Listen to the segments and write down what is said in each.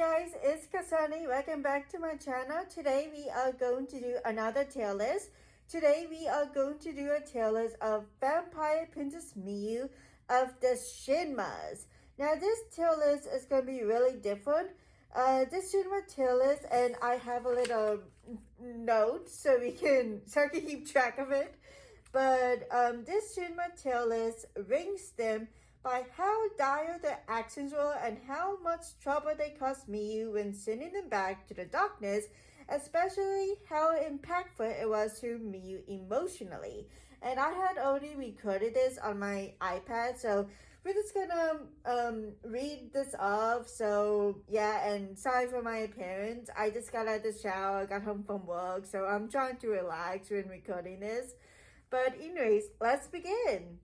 guys, it's Kasani. Welcome back to my channel. Today we are going to do another tier list. Today we are going to do a tier list of Vampire Princess Miyu of the Shinmas. Now this tier list is going to be really different. This Shinma tier list, and I have a little note so I can keep track of it. But this Shinma tier list ranks them by how dire their actions were and how much trouble they caused Miyu when sending them back to the darkness, especially how impactful it was to Miyu emotionally. And I had already recorded this on my iPad, so we're just gonna read this off. So yeah, and sorry for my appearance. I just got out of the shower, got home from work, so I'm trying to relax when recording this. But anyways, let's begin.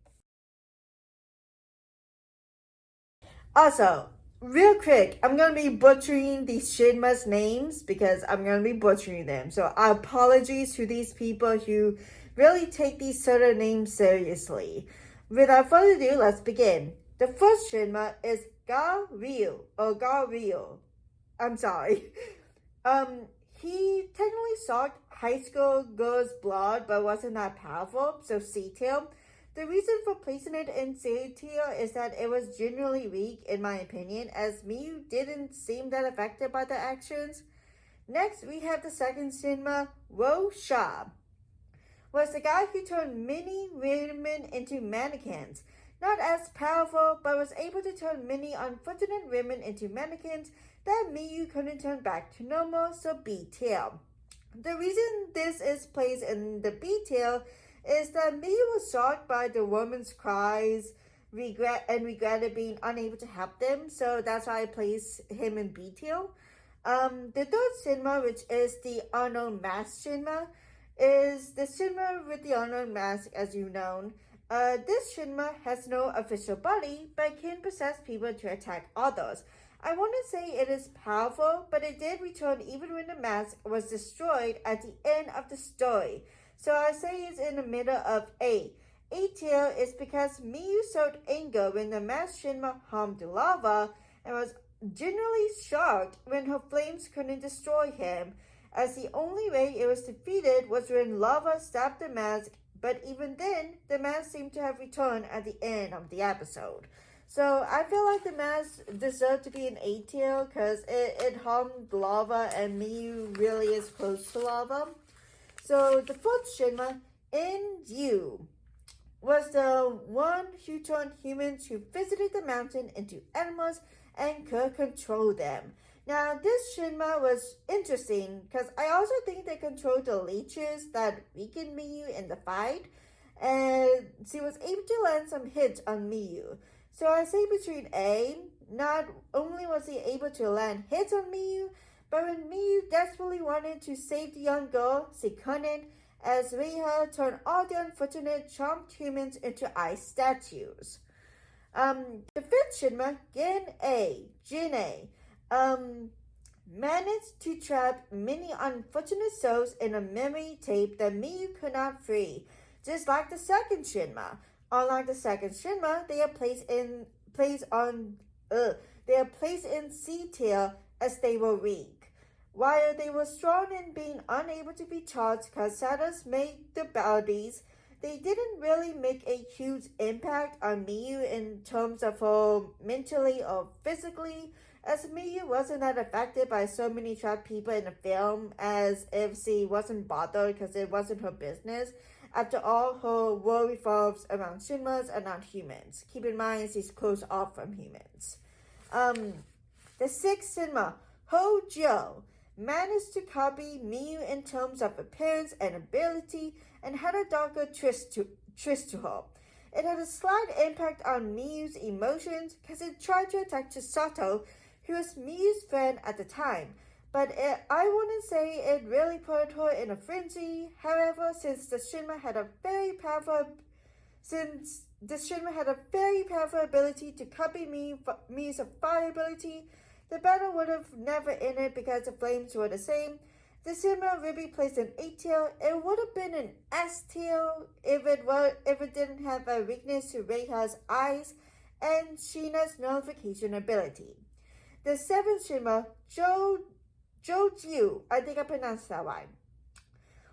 Also, real quick, I'm going to be butchering these Shinma's names because I'm going to be butchering them. So apologies to these people who really take these sort of names seriously. Without further ado, let's begin. The first Shinma is Garryu. I'm sorry. He technically sucked high school girls' blood, but wasn't that powerful, so C tier. The reason for placing it in C tier is that it was generally weak, in my opinion, as Miyu didn't seem that affected by the actions. Next, we have the second Shinma, Sha. Was the guy who turned many women into mannequins. Not as powerful, but was able to turn many unfortunate women into mannequins that Miyu couldn't turn back to normal, so B tier. The reason this is placed in the B tier is that Miyu was shocked by the woman's cries, regretted being unable to help them, so that's why I place him in B tier. The third Shinma, which is the unknown mask Shinma, is the Shinma with the unknown mask, as you know. This Shinma has no official body, but can possess people to attack others. I want to say it is powerful, but it did return even when the mask was destroyed at the end of the story. So I say it's in the middle of A. A tier is because Miyu showed anger when the masked Shinma harmed the lava and was generally shocked when her flames couldn't destroy him, as the only way it was defeated was when lava stabbed the mask, but even then, the mask seemed to have returned at the end of the episode. So I feel like the mask deserved to be an A tier because it harmed lava and Miyu really is close to lava. So the fourth Shinma, Yu, was the one who turned humans who visited the mountain into animals and could control them. Now this Shinma was interesting because I also think they controlled the leeches that weakened Miyu in the fight, and she was able to land some hits on Miyu. So I say between A, not only was he able to land hits on Miyu, but when Miyu desperately wanted to save the young girl, she couldn't, as Reiha turned all the unfortunate charmed humans into ice statues. The fifth Shinma, Jin managed to trap many unfortunate souls in a memory tape that Miyu could not free, just like the second Shinma. Unlike the second Shinma, they are placed in C tier as they were weak. While they were strong in being unable to be charged because Sadas made the bodies, they didn't really make a huge impact on Miyu in terms of her mentally or physically, as Miyu wasn't that affected by so many trapped people in the film as if she wasn't bothered because it wasn't her business. After all, her world revolves around Shinmas and not humans. Keep in mind, she's closed off from humans. The sixth Shinma, Hojo, managed to copy Miyu in terms of appearance and ability and had a darker twist to her. It had a slight impact on Miyu's emotions because it tried to attack Chisato, who was Miyu's friend at the time. But I wouldn't say it really put her in a frenzy. However, since the Shinma had a very powerful ability to copy Miyu's fire ability, the battle would have never ended because the flames were the same. The Shinma would be placed in A tier. It would have been an S tier if it didn't have a weakness to Reiha's eyes and Shina's nullification ability. The seventh Shinma, Joju, I think I pronounced that right,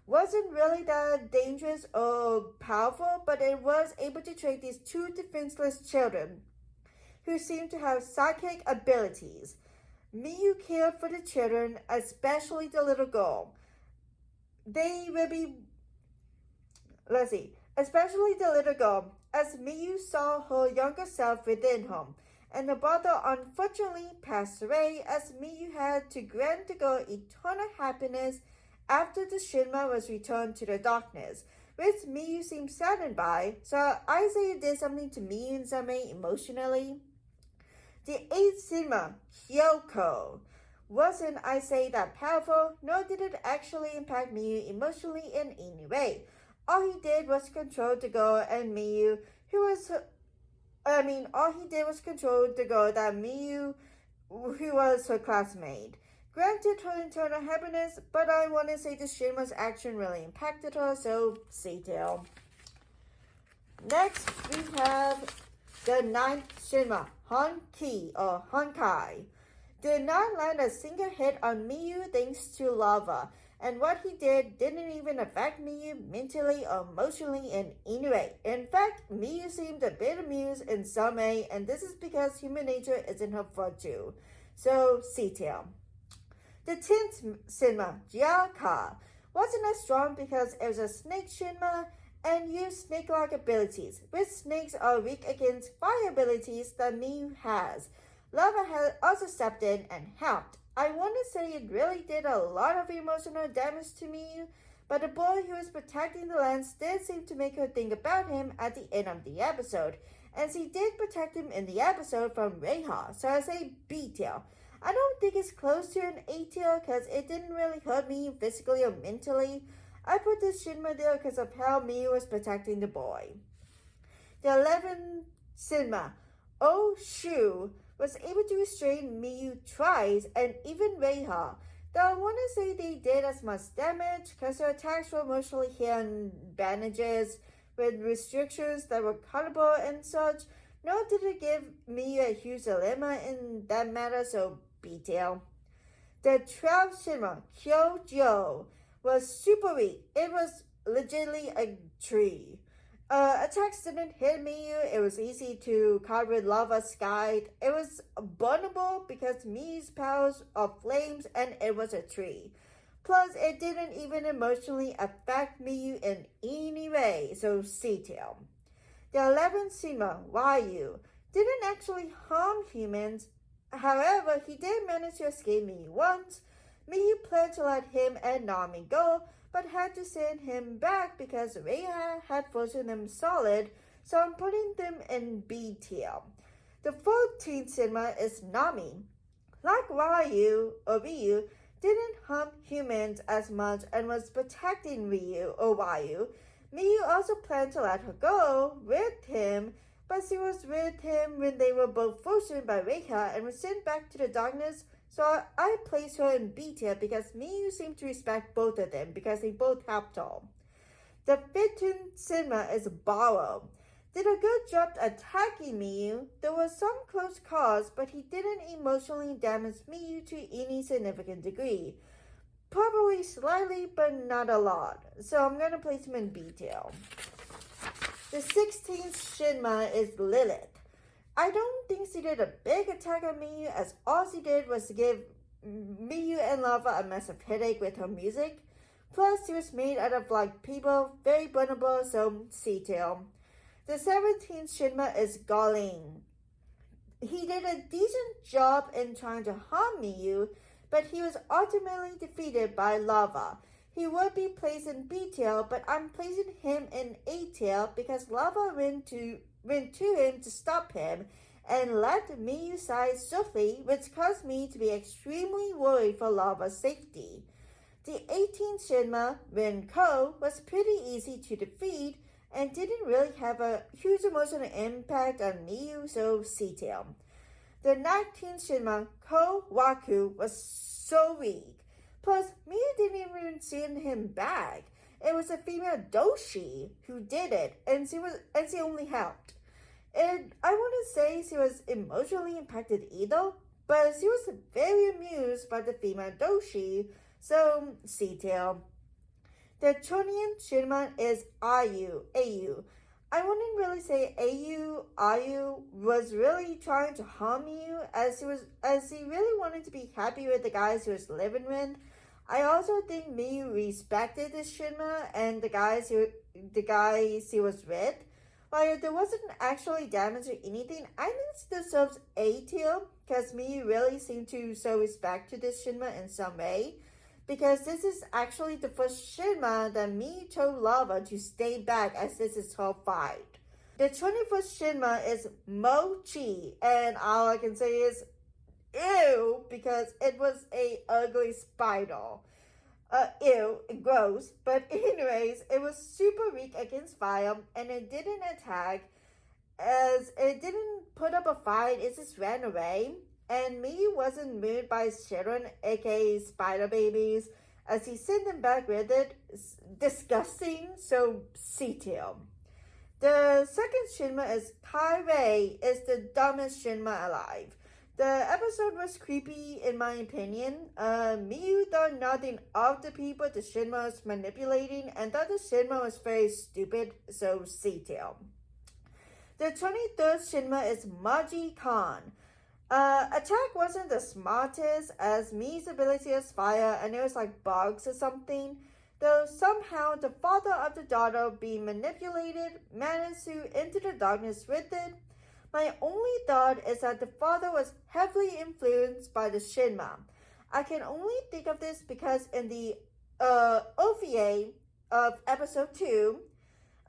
wasn't really that dangerous or powerful, but it was able to train these two defenseless children who seemed to have psychic abilities. Miyu cared for the children, especially the little girl. Especially the little girl, as Miyu saw her younger self within him, and the brother unfortunately passed away as Miyu had to grant the girl eternal happiness after the Shinma was returned to the darkness, which Miyu seemed saddened by, so I say it did something to Miyu in some way emotionally. The eighth Shinma, Hyoko, wasn't, I say, that powerful, nor did it actually impact Miyu emotionally in any way. All he did was control the girl and Miyu, all he did was control the girl that Miyu, who was her classmate. Granted her internal happiness, but I want to say the Shinma's action really impacted her, so see tale. Next, we have the ninth Shinma, Honki or Honkai. Did not land a single hit on Miyu thanks to lava, and what he did didn't even affect Miyu mentally or emotionally in any way. In fact, Miyu seemed a bit amused in some way, and this is because human nature is in her virtue. So, see tale. The 10th Shinma, Jiaka, wasn't as strong because it was a snake Shinma and used snake-like abilities, which snakes are weak against fire abilities that Miyu has. Lava had also stepped in and helped. I want to say it really did a lot of emotional damage to Miyu, but the boy who was protecting the lands did seem to make her think about him at the end of the episode, and she did protect him in the episode from Reiha, so I say B-tail. I don't think it's close to an A-tail because it didn't really hurt me physically or mentally. I put this Shinma there because of how Miyu was protecting the boy. The 11th Shinma, Oshu, was able to restrain Miyu twice and even Reiha, though I want to say they did as much damage because their attacks were mostly hand bandages with restrictions that were cuttable and such, nor did it give Miyu a huge dilemma in that matter, so B-tail. The 12th Shinma, Kyojo, was super weak. It was legitimately a tree. Attacks didn't hit Miyu. It was easy to cut with lava sky. It was burnable because Miyu's powers are flames and it was a tree. Plus, it didn't even emotionally affect Miyu in any way, so C-tail. The 11th Shinma, Ryu, didn't actually harm humans. However, he did manage to escape Miyu once. Miyu planned to let him and Nami go, but had to send him back because Reiha had frozen them solid, so I'm putting them in B tier. The 14th Shinma is Nami. Like Ryu, didn't harm humans as much and was protecting Ryu. Miyu also planned to let her go with him, but she was with him when they were both frozen by Reiha and was sent back to the darkness, so I placed her in B tier because Miyu seemed to respect both of them because they both helped her. The 15th Shinma is Borrow. Did a good job attacking Miyu. There was some close calls, but he didn't emotionally damage Miyu to any significant degree. Probably slightly, but not a lot. So I'm going to place him in B tier. The 16th Shinma is Lilith. I don't think she did a big attack on Miyu, as all she did was give Miyu and Lava a massive headache with her music. Plus, she was made out of like people, very burnable, so C-tail. The 17th Shinma is Galing. He did a decent job in trying to harm Miyu, but he was ultimately defeated by Lava. He would be placed in B-tail, but I'm placing him in A-tail because Lava went to him to stop him and let Miyu side swiftly, which caused me to be extremely worried for Lava's safety. The 18th Shinma, Renko, was pretty easy to defeat and didn't really have a huge emotional impact on Miyu, so C-tail. The 19th Shinma, Kowaku, was so weak. Plus, Miyu didn't even send him back. It was a female Doshi who did it, and she only helped. And I wouldn't say she was emotionally impacted either. but she was very amused by the female doshi, so C-tail. The Chonian Shinma is Ayu. I wouldn't really say Ayu was really trying to harm you as he really wanted to be happy with the guys he was living with. I also think Miyu respected the Shinma and the guys he was with. While there wasn't actually damage or anything, I think it deserves A tier because Miyu really seemed to show respect to this Shinma in some way. Because this is actually the first Shinma that Miyu told Lava to stay back as this is her fight. The 21st Shinma is Mochi, and all I can say is ew, because it was a ugly spider. Ew, gross. But anyways, it was super weak against fire, and it didn't attack, as it didn't put up a fight, it just ran away. And Miyu wasn't moved by children, aka spider babies, as he sent them back with it. Disgusting, so C-tail. The second Shinma is Kairei, is the dumbest Shinma alive. The episode was creepy in my opinion. Miyu thought nothing of the people the Shinma was manipulating and thought the Shinma was very stupid, so C-tail. The 23rd Shinma is Maji Khan. Attack wasn't the smartest as Mi's ability is fire and it was like bugs or something. Though somehow the father of the daughter being manipulated managed to enter the darkness with it. My only thought is that the father was heavily influenced by the Shinma. I can only think of this because in the OVA of episode 2,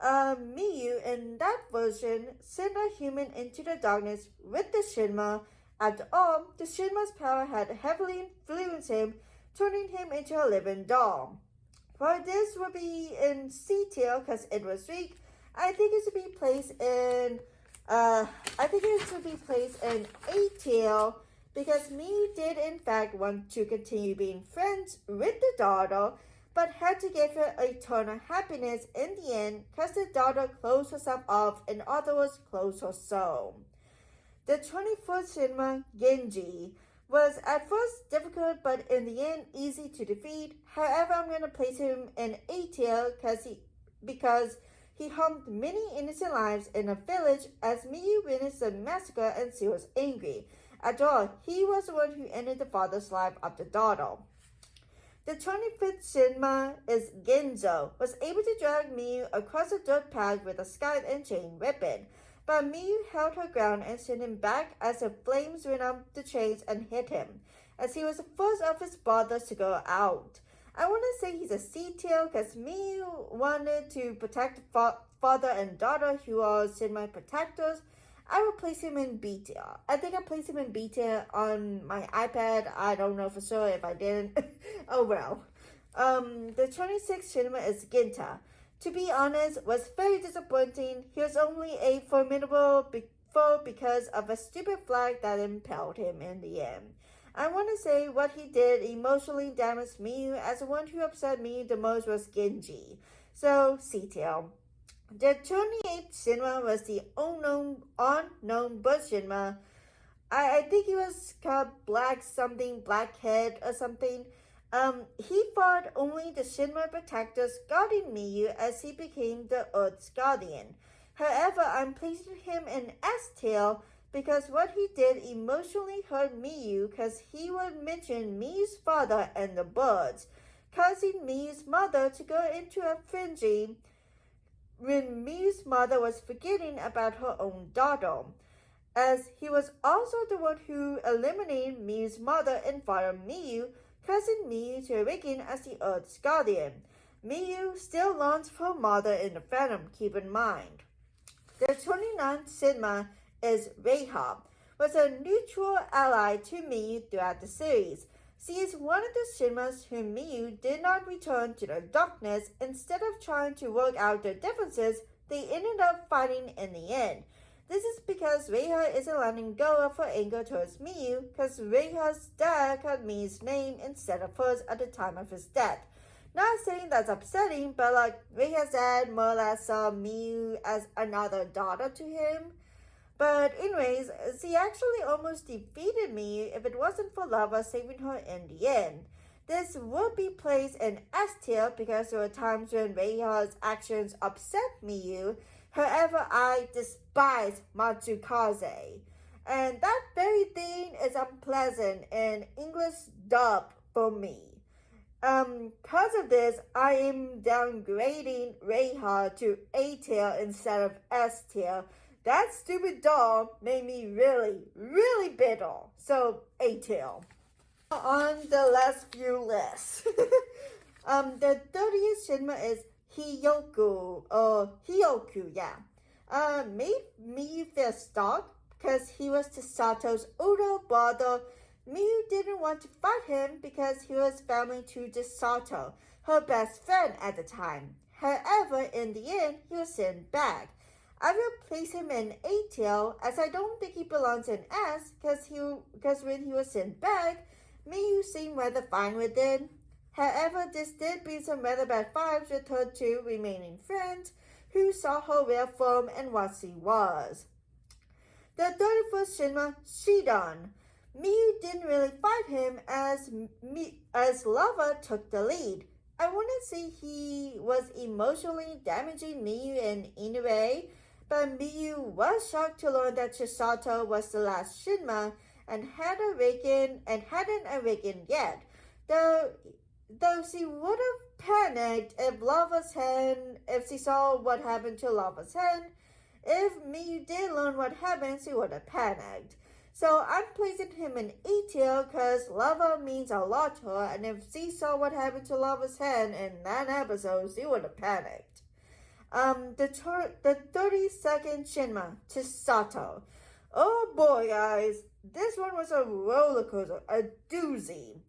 Miyu in that version sent a human into the darkness with the Shinma. After all, the Shinma's power had heavily influenced him, turning him into a living doll. While this would be in C-tail because it was weak, I think it should be placed in A-tail because Miyu did in fact want to continue being friends with the daughter, but had to give her eternal happiness in the end because the daughter closed herself off and others closed her soul. The 24th Shinma, Genji, was at first difficult but in the end easy to defeat. However, I'm going to place him in A-tier because he harmed many innocent lives in a village as Miyu witnessed the massacre and she was angry. After all, he was the one who ended the father's life of the daughter. The 25th Shinma is Genzo, was able to drag Miyu across a dirt path with a scythe and chain weapon. But Miyu held her ground and sent him back as the flames ran up the chains and hit him, as he was the first of his brothers to go out. I want to say he's a C-tail because Miyu wanted to protect father and daughter who are Shinma protectors. I will place him in B-tier. I think I placed him in B-tier on my iPad. I don't know for sure if I didn't. Oh well. The 26th Shinma is Ginta. To be honest, was very disappointing. He was only a formidable foe because of a stupid flag that impelled him in the end. I want to say what he did emotionally damaged Miyu, as the one who upset me the most was Genji. So, C-tail. The 28th Shinma was the unknown bird Shinma. I think he was called Blackhead or something. He fought only the Shinma protectors guarding Miyu as he became the Earth's guardian. However, I'm placing him in S-tail because what he did emotionally hurt Miyu because he would mention Miyu's father and the birds, causing Miyu's mother to go into a frenzy when Miyu's mother was forgetting about her own daughter, as he was also the one who eliminated Miyu's mother and father Miyu, causing Miyu to awaken as the Earth's guardian. Miyu still longs for her mother in the Phantom, keep in mind. The 29th Shinma is Reiha, was a neutral ally to Miyu throughout the series. She is one of the Shinmas whom Miyu did not return to the darkness. Instead of trying to work out their differences, they ended up fighting in the end. This is because Reiha isn't letting go of her anger towards Miyu, because Reiha's dad called Miyu's name instead of hers at the time of his death. Not saying that's upsetting, but Reiha's dad more or less saw Miyu as another daughter to him. But anyways, she actually almost defeated Miyu if it wasn't for Lava saving her in the end. This would be placed in S tier because there were times when Reiha's actions upset Miyu. However, I despise Matsukaze. And that very thing is unpleasant in English dub for me. Because of this, I am downgrading Reiha to A tier instead of S tier. That stupid doll made me really, really bitter. So, A tier. On the last few lists. The 30th Shinma is Hyoku, or Hyoku, yeah. Made me feel stuck because he was Chisato's older brother. Miyu didn't want to fight him because he was family to Chisato, her best friend at the time. However, in the end, he was sent back. I will place him in A tier as I don't think he belongs in S because when he was sent back, Miyu seemed rather fine with it. However, this did bring some rather bad vibes with her two remaining friends who saw her real form and what she was. The 31st Shinma, Shidan. Miyu didn't really fight him as Lava took the lead. I wouldn't say he was emotionally damaging Miyu in any way, but Miyu was shocked to learn that Chisato was the last Shinma and hadn't awakened yet. Though she would have panicked if she saw what happened to Lava's hand. If Miyu did learn what happened, she would have panicked. So I'm placing him in A tier because Lava means a lot to her, and if she saw what happened to Lava's hand in that episode, she would have panicked. The 32nd Shinma, Chisato. Oh boy, guys, this one was a roller coaster, a doozy.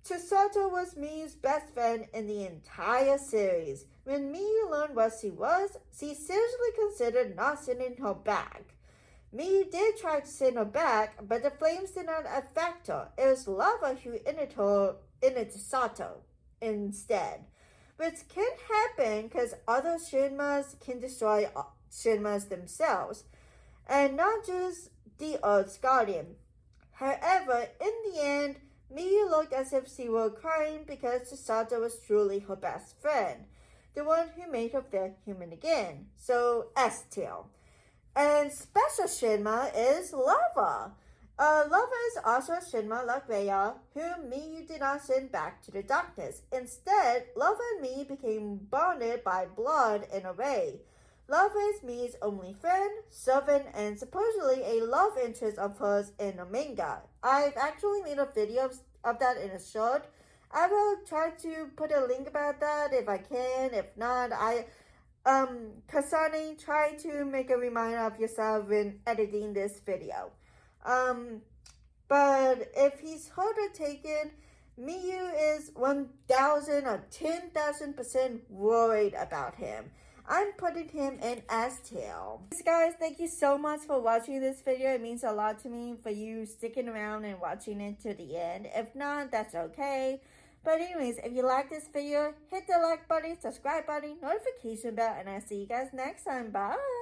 Chisato was Miyu's best friend in the entire series. When Miyu learned what she was, she seriously considered not sending her back. Miyu did try to send her back, but the flames did not affect her. It was Lava who ended Chisato instead. Which can happen because other Shinmas can destroy Shinmas themselves, and not just the Earth's Guardian. However, in the end, Miyu looked as if she were crying because Chisato was truly her best friend, the one who made her feel human again. So, S tier. And special Shinma is Lava. Lava is also a Shinma like Rhea, whom Miyu did not send back to the darkness. Instead, Lava and Miyu became bonded by blood in a way. Lava is Miyu's only friend, servant, and supposedly a love interest of hers in a manga. I've actually made a video of that in a short. I will try to put a link about that if I can. If not, Kasane, try to make a reminder of yourself when editing this video. But if he's harder taken, Miyu is 1,000 or 10,000% worried about him. I'm putting him in S tier. Guys, thank you so much for watching this video. It means a lot to me for you sticking around and watching it to the end. If not, that's okay. But anyways, if you like this video, hit the like button, subscribe button, notification bell, and I'll see you guys next time. Bye!